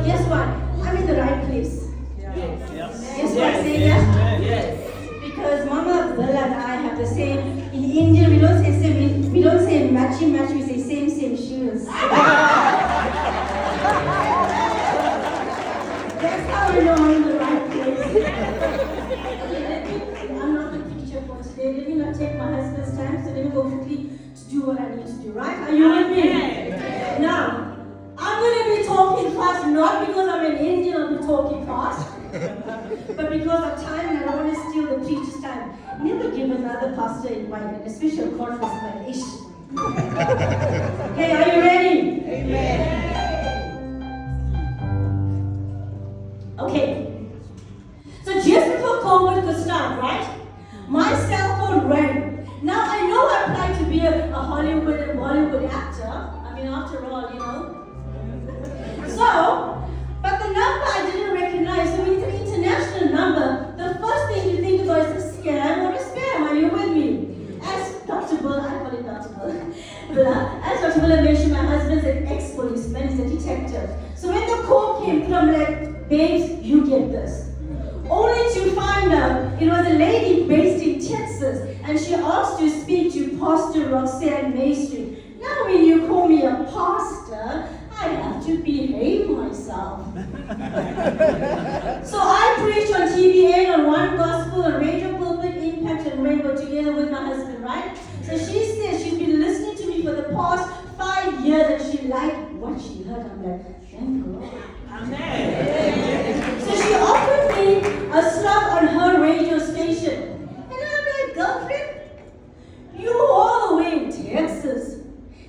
guess what? I'm in the right place. Guess what, Savior? Because Mama Bella and I have the same. In India, we don't say same. We don't say matchy match. We say same shoes. That's how I know I'm in the right place. I'm not the teacher for today. Let me not take my husband's time. So let me go quickly to do what I need to do. Right? Are you with me? Now, I'm going to be talking fast, not because I'm an Indian. I'll be talking fast. But because of time, and I don't want to steal the preacher's time. Never give another pastor a special conference like ish. Okay, are you ready? Amen. Okay. So just before COVID could start, right? My cell phone rang. Now I know I applied to be a Hollywood and Bollywood actor. I mean, after all, you know. So, but the number I didn't recognize. So when it's an international number, the first thing you think about is a scam or a spam. Are you with me? As Dr. Bull, I call it Dr. Bull. As Dr. Bull mentioned, my husband's an ex-policeman, he's a detective. So when the call came through, I'm like, babes, you get this. Only to find out it was a lady based in Texas, and she asked to speak to Pastor Rox-Anne Maistry. Now when you call me a pastor, I have to behave myself. So I preached on TV8 on One Gospel, on Radio Pulpit, Impact, and Rainbow together with my husband, right? So she said she's been listening to me for the past 5 years and she liked what she heard. I'm like, thank God. Amen. So she offered me a slot on her radio station. And I'm like, girlfriend, you all the way in Texas.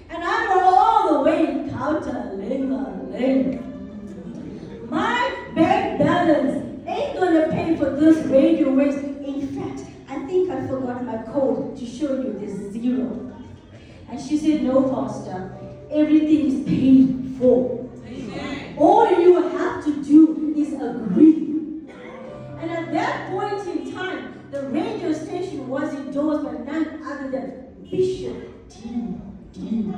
And I'm all the way in Kauta-Linga-Ling. My bank balance ain't gonna pay for this radio waves. In fact, I think I forgot my code to show you this zero. And she said, no, Pastor, everything is paid for. Amen. All you have to do is agree. And at that point in time, the radio station was endorsed by none other than Bishop D. Then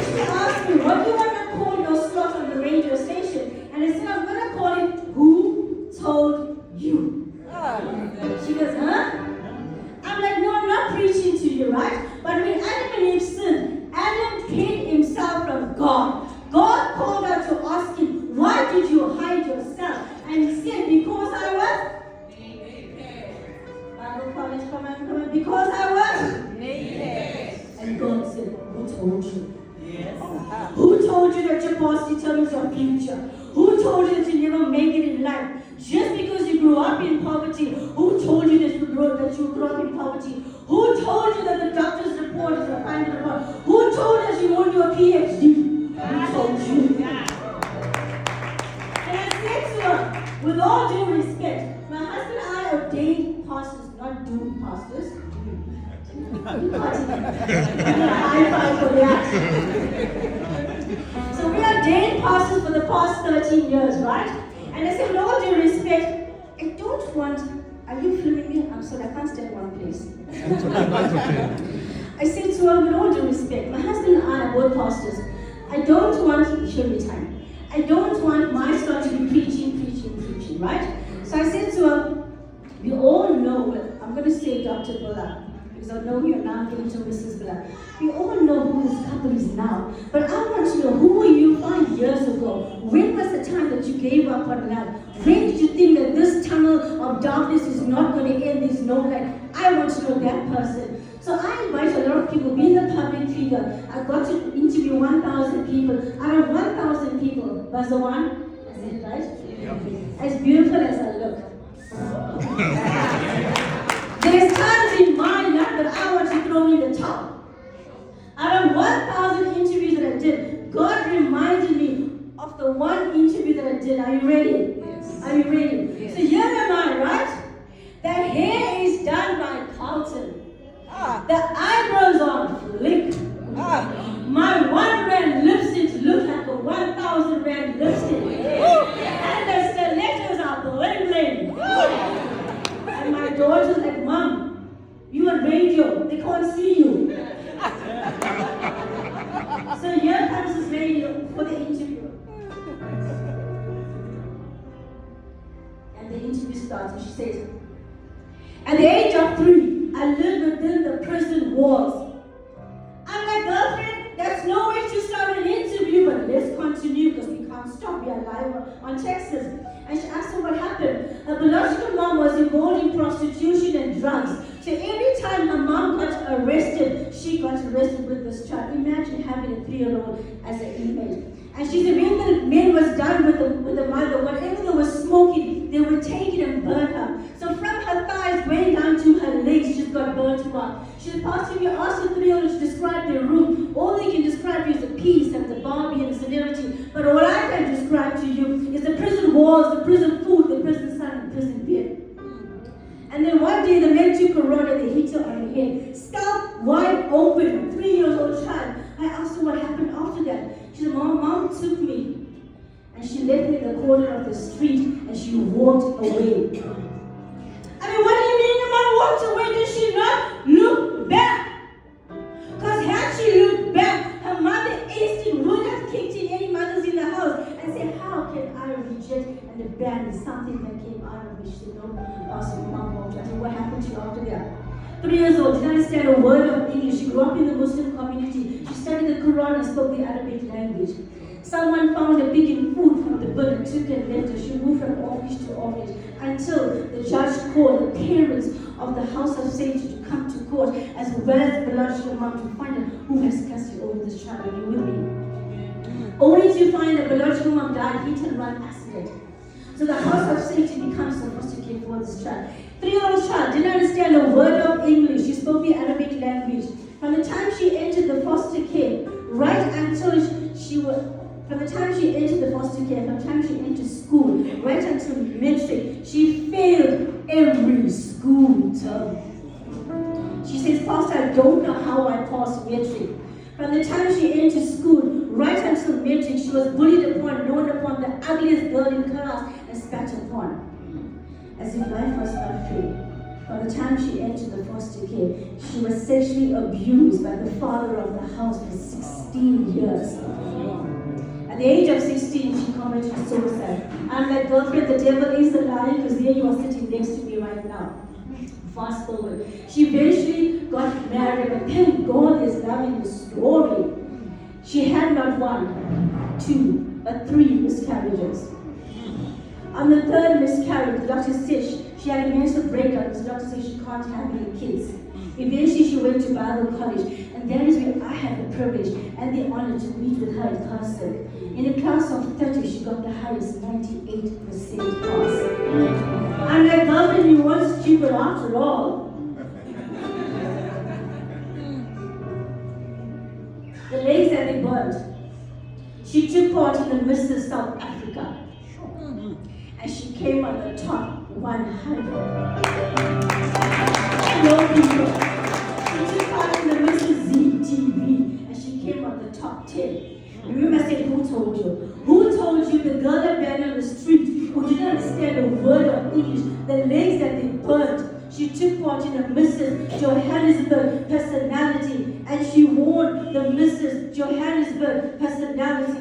she asked me, what do you want to call your slot on the radio station? And I said, I'm going to call it Who Told You? She goes, huh? I'm like, no, I'm not preaching to you, right? But when Adam and Eve sinned, Adam hid himself from God. God called her to ask him, why did you hide yourself? And he said, because I was Bible college, come on, because I was naked. And God said, who told you? Yes. Who told you that your past determines your future? Who told you that you never make it in life? Just because you grew up in poverty, who told you that you grew up in poverty? Who told you that the doctor's report is a final report? Who told us you want your PhD? Who told you? And I said to her, with all due respect, my husband and I ordained pastors, not doomed pastors. High five for that. So we ordained pastors for the past 13 years, right? And I said, with all due respect, I don't want. Are you filming me? I'm sorry, I can't stay in one place. I said to her, with all due respect, my husband and I are both pastors. I don't want, show me time. I don't want my son to be preaching, right? So I said to her, we all know, I'm going to say Dr. Bulla, because I know you're now getting to Mrs. Bulla. We all know who this couple is now. But I want to know, who were you 5 years ago? When was the time that you gave up on love? When did you think that this tunnel of darkness is not going to end, there's no light? I want to know that person. So I invite a lot of people, being a public figure. I got to interview 1,000 people. Out of 1,000 people, was the one? I said it right? Yeah. As beautiful as I look. There's times in my life that I want to throw in the top. Out of 1,000 interviews that I did, God reminded me of the one interview that I did. Are you ready? Yes. Are you ready? Yes. So here am I, right? The hair is done by Carlton. The eyebrows are flick. My 1 rand lipstick looks like a 1,000 rand lipstick. And the stilettos are bling bling. And my daughter's like, Mom, you on radio, they can't see you. So here comes can't stop. We are live on Texas. And she asked her what happened. Her biological mom was involved in prostitution and drugs. So every time her mom got arrested, she got arrested with this child. Imagine having a 3-year-old as an inmate. And she said when the men was done with the mother, whatever they were smoking, they would take it and burn her. So from her thighs way down to her legs, she got burned to her. She said, Pastor, if you ask the 3-year-old to describe their room, all they can describe is the peace and the Barbie and the serenity. But all I can describe to you is the prison walls, the prison food, the prison sun, and the prison bed. And then one day the men took a rod and they hit her on the head. Scalp wide open, 3-year-old child. I asked her what happened after that. She said, Mom took me and she left me in the corner of the street and she walked away. I mean, what do you mean your mom walked away? Did she not look back? Because had she looked back, her mother instant would have kicked in any mothers in the house and said, how can I reject and abandon something that came out of me? She said, no, Pastor, your mom walked. I said, what happened to you after that? 3 years old, didn't understand a word of English. She grew up in the Muslim community. She studied the Quran and spoke the Arabic language. Someone found her picking food from the bin and took her and left her. She moved from orphanage to orphanage until the judge called the parents of the house of safety to come to court, as well as the biological mom, to find out who has custody over this child. Are you with me? Only to find the biological mom died hit and run accident. So the house of safety becomes the foster care for this child. 3-year-old child didn't understand a word of English. She spoke the Arabic language. From the time she entered the foster care, right until from the time she entered the foster care, from the time she entered school, right until Maistry, she failed every school term. She says, Pastor, I don't know how I passed Maistry. From the time she entered school, right until Maistry, she was bullied upon, known upon, the ugliest girl in class, and spat upon. As if life was not fair. By the time she entered the foster care, she was sexually abused by the father of the house for 16 years. At the age of 16, she committed suicide. I'm like, girlfriend, the devil is a liar, because there you are sitting next to me right now. Fast forward. She eventually got married, but thank God there's love in the story. She had not 1, 2, but 3 miscarriages. On the 3rd miscarriage, the doctor said she had a mental breakdown. The doctor said she can't have any kids. Eventually, she went to Bible college, and that is where I had the privilege and the honor to meet with her in person. In a class of 30, she got the highest 98% pass. I'm like, girlfriend, you weren't stupid after all. The legs that they burned. She took part in the Mrs. South Africa. And she came on the top 100. No people. She took part in the Mrs. ZTV and she came on the top 10. Remember I said, who told you? Who told you the girl that ran on the street who didn't understand a word of English, the legs that they burnt? She took part in the Mrs. Johannesburg personality and she won the Mrs. Johannesburg personality.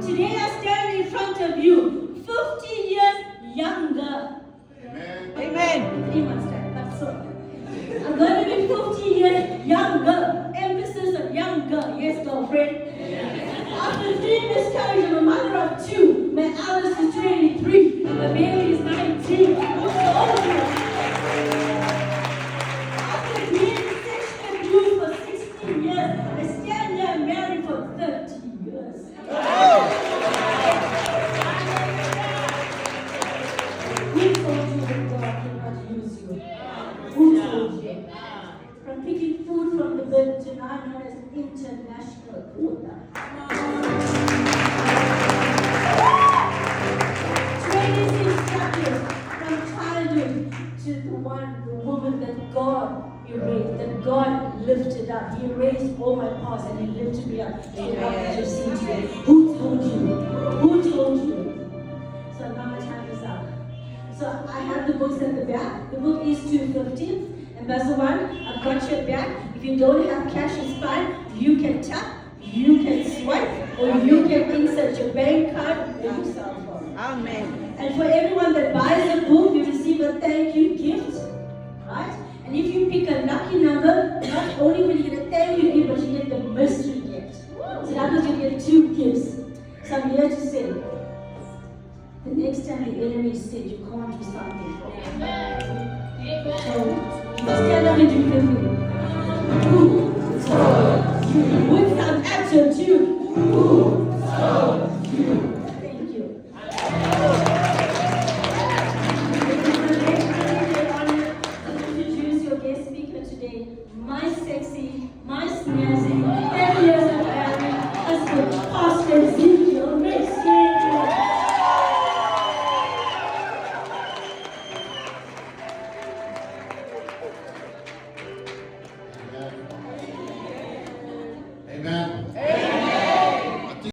Today I stand in front of you, 50 years younger. Amen. Amen. 3 months time, that's so. I'm going to be 50 years younger. Emphasis on younger. Yes, girlfriend. After 3 miscarriages, I'm a mother of 2. My eldest is 23. And my baby is 19. After being sexually abused for 16 years, I stand here married for 30 years. Who told you that God cannot use you? Who told you? From picking international order. 26 chapters from childhood to the woman that God erased, that God lifted up. He erased all my past and He lifted me up. So what did you see today? Who told you? Who told you? So now my time is up. So I have the books at the back. The book is $2.50. Embezzle one, I've got your back. If you don't have cash, it's fine. You can tap, you can swipe, or you can insert your bank card or your cell phone. Amen. And for everyone that buys a book, you receive a thank you gift, right? And if you pick a lucky number, not only will you get a thank you gift, but you get the mystery gift. So that means you get 2 gifts. So I'm here to say, the next time the enemy said you can't do something for him. So stand up and declare, who told you?